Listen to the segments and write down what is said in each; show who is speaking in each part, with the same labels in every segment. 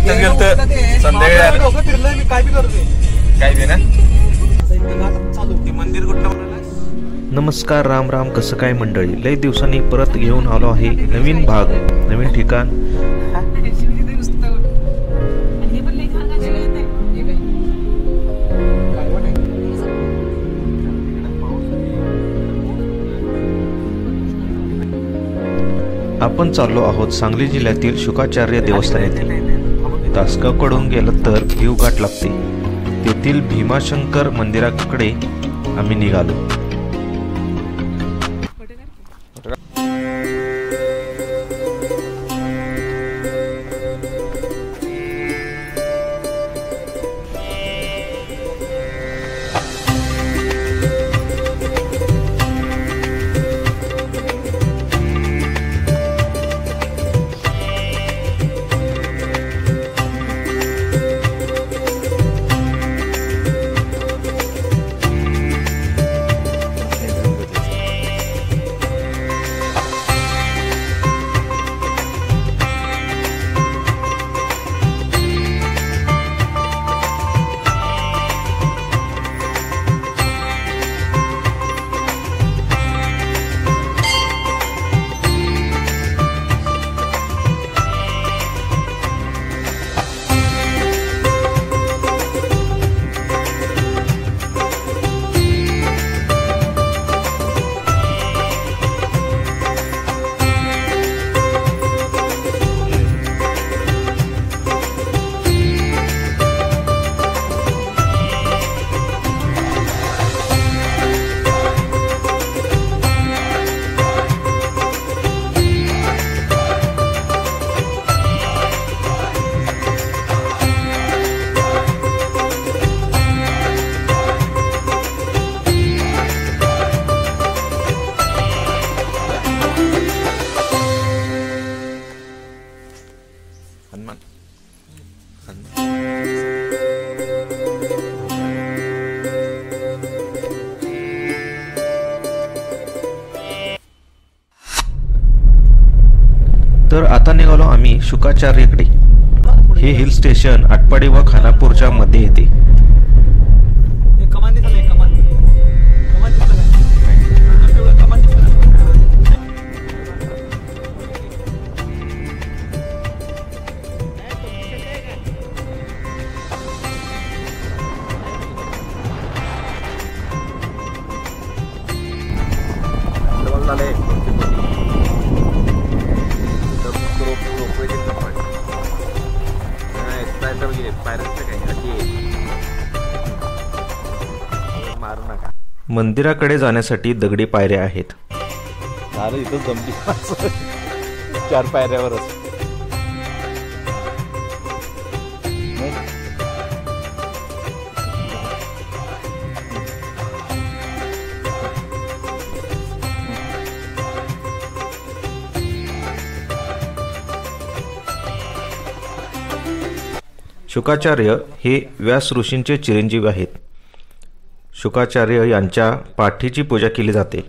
Speaker 1: आत्ताच गेलो तर संध्याकाळी आलं
Speaker 2: फिरलोय मी काय बी करतोय
Speaker 1: काय बी ना
Speaker 2: चालू
Speaker 1: मंदिर कुठलं.
Speaker 3: नमस्कार, राम राम. कसं काय मंडळी, लई दिवसांनी परत घेऊन आलो आहे नवीन भाग, नवीन ठिकाण. आपण चाललो आहोत सांगली जिल्ह्यातील शुकाचार्य देवस्थान येथे. तासगावकडून गेलं तर भिवघाट लागते. तेथील भीमाशंकर मंदिराकडे आम्ही निघालो. तर आता निघालो आम्ही शुकाचार्यकडे. हे हिल स्टेशन आटपाडी व खानापूरच्या मध्ये येते.
Speaker 2: कमान दिसलं कमान
Speaker 3: मंदिराकडे जाण्यासाठी दगडी पायऱ्या आहेत.
Speaker 1: इथं जमली 4 पायऱ्यावरच.
Speaker 3: शुकाचार्य हे व्यास ऋषींचे चिरंजीव आहेत. शुकाचार्य यांच्या पाठीची पूजा केली जाते.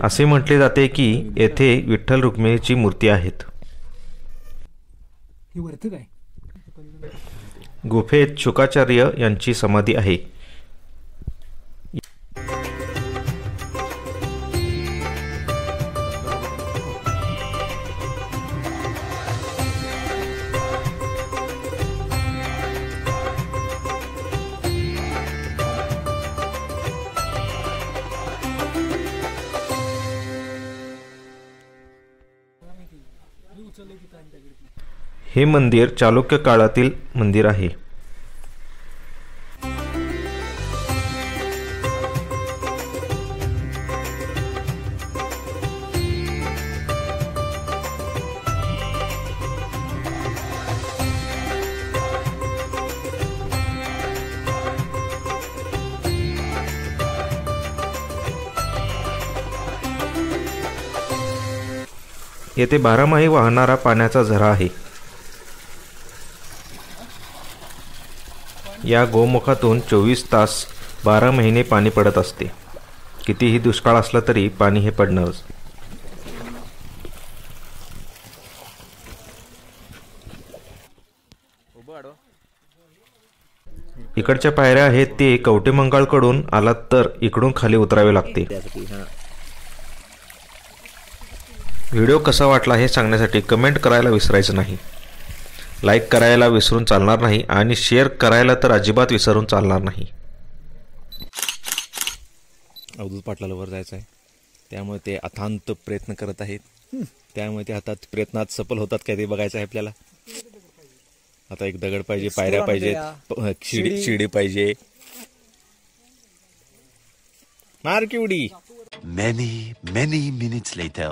Speaker 3: असे म्हटले जाते की येथे विठ्ठल रुक्मिणीची मूर्ती आहेत. गुफेत शुकाचार्य यांची समाधी आहे. हे मंदिर चालुक्य काळातील मंदिर आहे. येथे बारामाही वाहणारा पाण्याचा झरा आहे. या गोमुखातून 24 तास 12 महिने पाणी पडत असते. कितीही दुष्काळ असला तरी पाणी हे पडणारच. इकडच्या पायऱ्या आहेत ते कवटेमंकाळकडून आलात तर इकडून खाली उतरावे लागते. व्हिडिओ कसा वाटला हे सांगण्यासाठी कमेंट करायला विसरायचं नाही. लाईक करायला विसरून चालणार नाही आणि शेअर करायला तर अजिबात विसरून चालणार नाही.
Speaker 1: अवधूत पाटलाला वर जायचं आहे, त्यामुळे ते अथांत प्रयत्न करत आहेत. त्यामुळे ते हातात प्रयत्नात सफल होतात काय ते बघायचं आहे आपल्याला. आता एक दगड पाहिजे, पायऱ्या पाहिजेत, शिडी पाहिजे. मार की उडी.
Speaker 4: Many minutes later.